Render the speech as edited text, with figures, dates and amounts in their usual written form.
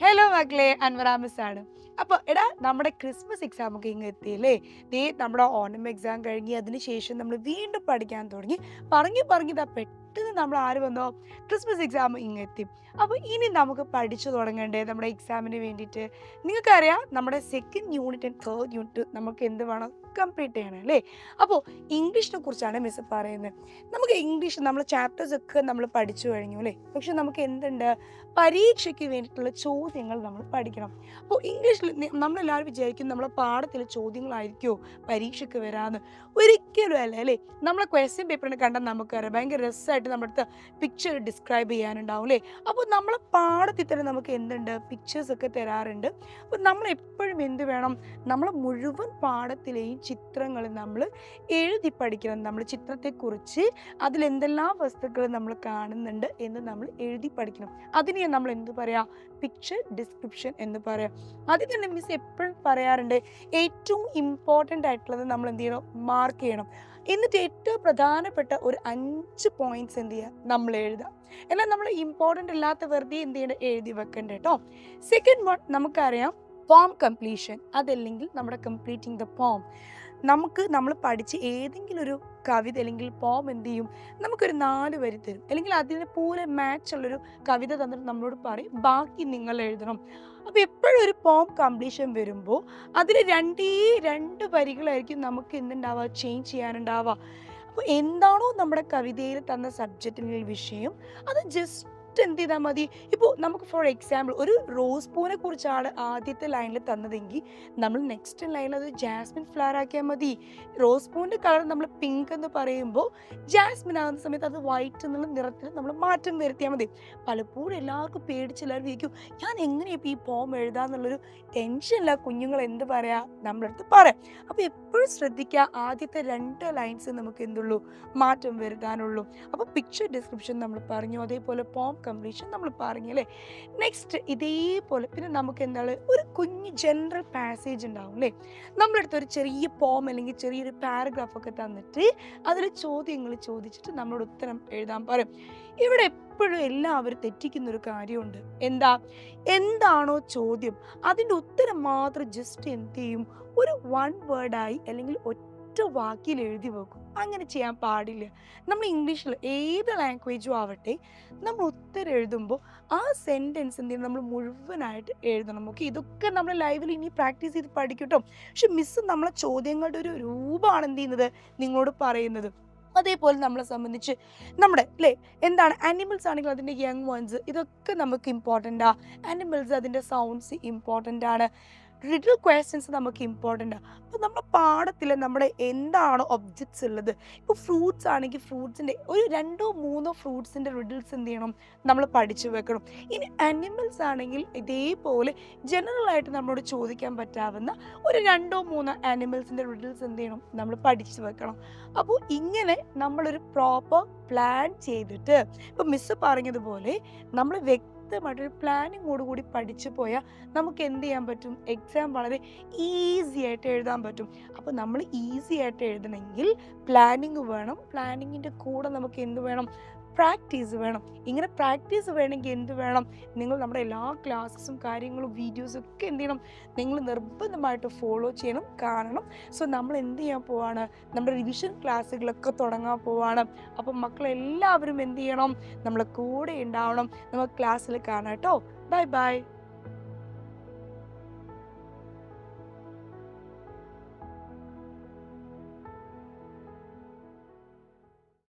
Hello മക്കളെ, അൻവറ miss ആണ്. അപ്പോൾ എടാ, നമ്മുടെ ക്രിസ്മസ് എക്സാം ഒക്കെ ഇങ്ങ് എത്തിയല്ലേ. ദേ നമ്മുടെ ഓണം എക്സാം കഴിഞ്ഞ് അതിന് ശേഷം നമ്മൾ വീണ്ടും പഠിക്കാൻ തുടങ്ങി. പറഞ്ഞിതാ പെട്ടെന്ന് നമ്മൾ ആര് വന്നോ, ക്രിസ്മസ് എക്സാം ഇങ്ങ് എത്തി. അപ്പോൾ ഇനി നമുക്ക് പഠിച്ചു തുടങ്ങണ്ടേ നമ്മുടെ എക്സാമിന് വേണ്ടിയിട്ട്. നിങ്ങൾക്കറിയാം നമ്മുടെ second unit and third unit നമുക്ക് എന്ത് വേണം, കംപ്ലീറ്റ് ചെയ്യണം അല്ലേ. അപ്പോൾ ഇംഗ്ലീഷിനെ കുറിച്ചാണ് മിസ് പറയുന്നത്. നമുക്ക് ഇംഗ്ലീഷ് നമ്മൾ ചാപ്റ്റേഴ്സ് ഒക്കെ നമ്മൾ പഠിച്ചു കഴിഞ്ഞു അല്ലേ. പക്ഷെ നമുക്ക് എന്തുണ്ട്, പരീക്ഷയ്ക്ക് വേണ്ടിയിട്ടുള്ള ചോദ്യങ്ങൾ നമ്മൾ പഠിക്കണം. അപ്പോൾ ഇംഗ്ലീഷിൽ നമ്മളെല്ലാവരും വിചാരിക്കും നമ്മളെ പാഠത്തിൽ ചോദ്യങ്ങളായിരിക്കുമോ പരീക്ഷയ്ക്ക് വരാമെന്ന്. ഒരിക്കലും അല്ല അല്ലേ. നമ്മളെ ക്വസ്റ്റ്യൻ പേപ്പറിന് കണ്ടാൽ നമുക്കറിയാം ഭയങ്കര രസമായിട്ട് നമ്മുടെ അടുത്ത് പിക്ചർ ഡിസ്ക്രൈബ് ചെയ്യാനുണ്ടാവും അല്ലേ. അപ്പോൾ നമ്മളെ പാഠത്തിൽ തന്നെ നമുക്ക് എന്തുണ്ട്, പിക്ചേഴ്സ് ഒക്കെ തരാറുണ്ട്. അപ്പോൾ നമ്മൾ എപ്പോഴും എന്ത് വേണം, നമ്മൾ മുഴുവൻ പാഠത്തിലെയും ചിത്രങ്ങൾ നമ്മൾ എഴുതി പഠിക്കണം. നമ്മൾ ചിത്രത്തെക്കുറിച്ച് അതിലെന്തെല്ലാം വസ്തുക്കൾ നമ്മൾ കാണുന്നുണ്ട് എന്ന് നമ്മൾ എഴുതി പഠിക്കണം. അതിനെ നമ്മൾ എന്ത് പറയാ, പിക്ചർ ഡിസ്ക്രിപ്ഷൻ എന്ന് പറയാം. അതിൽ തന്നെ മിസ് എപ്പോഴും പറയാറുണ്ട്, ഏറ്റവും ഇമ്പോർട്ടൻ്റ് ആയിട്ടുള്ളത് നമ്മൾ എന്ത് ചെയ്യണം, മാർക്ക് ചെയ്യണം. എന്നിട്ട് ഏറ്റവും പ്രധാനപ്പെട്ട ഒരു 5 പോയിന്റ്സ് എന്ത് ചെയ്യുക, നമ്മൾ എഴുതാം. എന്നാൽ നമ്മൾ ഇമ്പോർട്ടൻ്റ് അല്ലാത്ത വെറുതെ എന്ത് ചെയ്യണം, എഴുതി വെക്കണ്ട കേട്ടോ. സെക്കൻഡ് വൺ നമുക്കറിയാം, പോം കംപ്ലീഷൻ. അതല്ലെങ്കിൽ നമ്മുടെ കംപ്ലീറ്റിംഗ് ദ പോം. നമ്മൾ പഠിച്ച് ഏതെങ്കിലും ഒരു കവിത അല്ലെങ്കിൽ പോം എന്ത് ചെയ്യും, നമുക്കൊരു 4 വരി തരും, അല്ലെങ്കിൽ അതിന് പോലെ മാച്ച് ഉള്ളൊരു കവിത തന്നിട്ട് നമ്മളോട് പറയും ബാക്കി നിങ്ങൾ എഴുതണം. അപ്പോൾ എപ്പോഴും ഒരു പോം കംപ്ലീഷൻ വരുമ്പോൾ അതിൽ 2 വരികളായിരിക്കും നമുക്ക് എന്തുണ്ടാവുക, ചേഞ്ച് ചെയ്യാനുണ്ടാവുക. അപ്പോൾ എന്താണോ നമ്മുടെ കവിതയിൽ തന്ന സബ്ജക്റ്റ് അല്ലെങ്കിൽ വിഷയം, അത് ജസ്റ്റ് എന്ത് ചെയ്താൽ മതി. ഇപ്പോൾ നമുക്ക് ഫോർ എക്സാമ്പിൾ ഒരു റോസ് പൂവിനെ കുറിച്ചാണ് ആദ്യത്തെ ലൈനിൽ തന്നതെങ്കിൽ നമ്മൾ നെക്സ്റ്റ് ലൈനിൽ അത് ജാസ്മിൻ ഫ്ലവർ ആക്കിയാൽ മതി. റോസ് പൂവിൻ്റെ കളർ നമ്മൾ പിങ്ക് എന്ന് പറയുമ്പോൾ ജാസ്മിൻ ആകുന്ന സമയത്ത് അത് വൈറ്റ് എന്നുള്ള നിറത്തിൽ നമ്മൾ മാറ്റം വരുത്തിയാൽ മതി. പലപ്പോഴും എല്ലാവർക്കും പേടിച്ച് എല്ലാവരും വിചാരിക്കും, ഞാൻ എങ്ങനെയാണ് ഇപ്പോൾ ഈ പോം എഴുതാന്നുള്ളൊരു ടെൻഷനില്ല കുഞ്ഞുങ്ങൾ എന്ത് പറയാ നമ്മുടെ അടുത്ത് പറയാം. അപ്പോൾ എപ്പോഴും ശ്രദ്ധിക്കുക, ആദ്യത്തെ 2 ലൈൻസ് നമുക്ക് എന്തുള്ളൂ, മാറ്റം വരുത്താനുള്ളൂ. അപ്പോൾ പിക്ചർ ഡിസ്ക്രിപ്ഷൻ നമ്മൾ പറഞ്ഞു, അതേപോലെ പോം കംപ്ലീഷൻ നമ്മൾ പറഞ്ഞു അല്ലേ. നെക്സ്റ്റ് ഇതേപോലെ പിന്നെ നമുക്ക് എന്താണ്, ഒരു കുഞ്ഞ് ജനറൽ പാസേജ് ഉണ്ടാവും അല്ലേ. നമ്മളടുത്ത് ഒരു ചെറിയ പോം അല്ലെങ്കിൽ ചെറിയൊരു പാരഗ്രാഫ് ഒക്കെ തന്നിട്ട് അതിൽ ചോദ്യങ്ങൾ ചോദിച്ചിട്ട് നമ്മളോട് ഉത്തരം എഴുതാൻ പറയും. ഇവിടെ എപ്പോഴും എല്ലാവരും തെറ്റിക്കുന്ന ഒരു കാര്യമുണ്ട്. എന്താണോ ചോദ്യം അതിൻ്റെ ഉത്തരം മാത്രം ജസ്റ്റ് എന്ത് ചെയ്യും, ഒരു 1 വേർഡായി അല്ലെങ്കിൽ ഒറ്റ വാക്കിൽ എഴുതി വെക്കും. അങ്ങനെ ചെയ്യാൻ പാടില്ല. നമ്മൾ ഇംഗ്ലീഷിൽ ഏത് ലാംഗ്വേജും ആവട്ടെ, നമ്മൾ ഉത്തരം എഴുതുമ്പോൾ ആ സെൻറ്റൻസ് എന്ത് ചെയ്യണം, നമ്മൾ മുഴുവനായിട്ട് എഴുതണം. ഓക്കെ, ഇതൊക്കെ നമ്മൾ ലൈവിൽ ഇനി പ്രാക്ടീസ് ചെയ്ത് പഠിക്കട്ടോ. പക്ഷെ മിസ്സ് നമ്മളെ ചോദ്യങ്ങളുടെ ഒരു രൂപമാണ് എന്ത് ചെയ്യുന്നത്, നിങ്ങളോട് പറയുന്നത്. അതേപോലെ നമ്മളെ സംബന്ധിച്ച് നമ്മുടെ അല്ലേ, എന്താണ് ആനിമൽസ് ആണെങ്കിൽ അതിൻ്റെ യങ് വൺസ്, ഇതൊക്കെ നമുക്ക് ഇമ്പോർട്ടൻ്റാ. ആനിമൽസ് അതിൻ്റെ സൗണ്ട്സ് ഇമ്പോർട്ടൻ്റ് ആണ്. റിഡിൽ ക്വസ്റ്റ്യൻസ് നമുക്ക് ഇമ്പോർട്ടൻ്റ് ആണ്. അപ്പോൾ നമ്മുടെ പാഠത്തിൽ നമ്മുടെ എന്താണ് ഒബ്ജക്ട്സ് ഉള്ളത്. ഇപ്പോൾ ഫ്രൂട്ട്സ് ആണെങ്കിൽ ഫ്രൂട്ട്സിൻ്റെ ഒരു 2-3 ഫ്രൂട്ട്സിൻ്റെ റിഡിൽസ് എന്ത് ചെയ്യണം, നമ്മൾ പഠിച്ചു വെക്കണം. ഇനി ആനിമൽസ് ആണെങ്കിൽ ഇതേപോലെ ജനറലായിട്ട് നമ്മളോട് ചോദിക്കാൻ പറ്റാവുന്ന ഒരു 2-3 ആനിമൽസിൻ്റെ റിഡിൽസ് എന്ത് ചെയ്യണം, നമ്മൾ പഠിച്ചു വെക്കണം. അപ്പോൾ ഇങ്ങനെ നമ്മളൊരു പ്രോപ്പർ പ്ലാൻ ചെയ്തിട്ട്, ഇപ്പോൾ മിസ്സ് പറഞ്ഞതുപോലെ നമ്മൾ വ്യക്തമായിട്ടൊരു പ്ലാനിങ്ങോടുകൂടി പഠിച്ചു പോയാൽ നമുക്ക് എന്ത് ചെയ്യാൻ പറ്റും, എക്സാം വളരെ ഈസി ആയിട്ട് എഴുതാൻ പറ്റും. അപ്പോൾ നമ്മൾ ഈസി ആയിട്ട് എഴുതണമെങ്കിൽ പ്ലാനിങ് വേണം. പ്ലാനിങ്ങിൻ്റെ കൂടെ നമുക്ക് എന്ത് വേണം, പ്രാക്ടീസ് വേണം. ഇങ്ങനെ പ്രാക്ടീസ് വേണമെങ്കിൽ എന്ത് വേണം, നിങ്ങൾ നമ്മുടെ എല്ലാ ക്ലാസ്സും കാര്യങ്ങളും വീഡിയോസും ഒക്കെ എന്ത് ചെയ്യണം, നിങ്ങൾ നിർബന്ധമായിട്ട് ഫോളോ ചെയ്യണം, കാണണം. സോ നമ്മൾ എന്ത് ചെയ്യാൻ പോവാണ്, നമ്മുടെ റിവിഷൻ ക്ലാസ്സുകളൊക്കെ തുടങ്ങാൻ പോവാണ്. അപ്പം മക്കളെല്ലാവരും എന്ത് ചെയ്യണം, നമ്മളെ കൂടെ ഉണ്ടാവണം. നമുക്ക് ക്ലാസ്സിൽ കാണാം കേട്ടോ. Bye bye.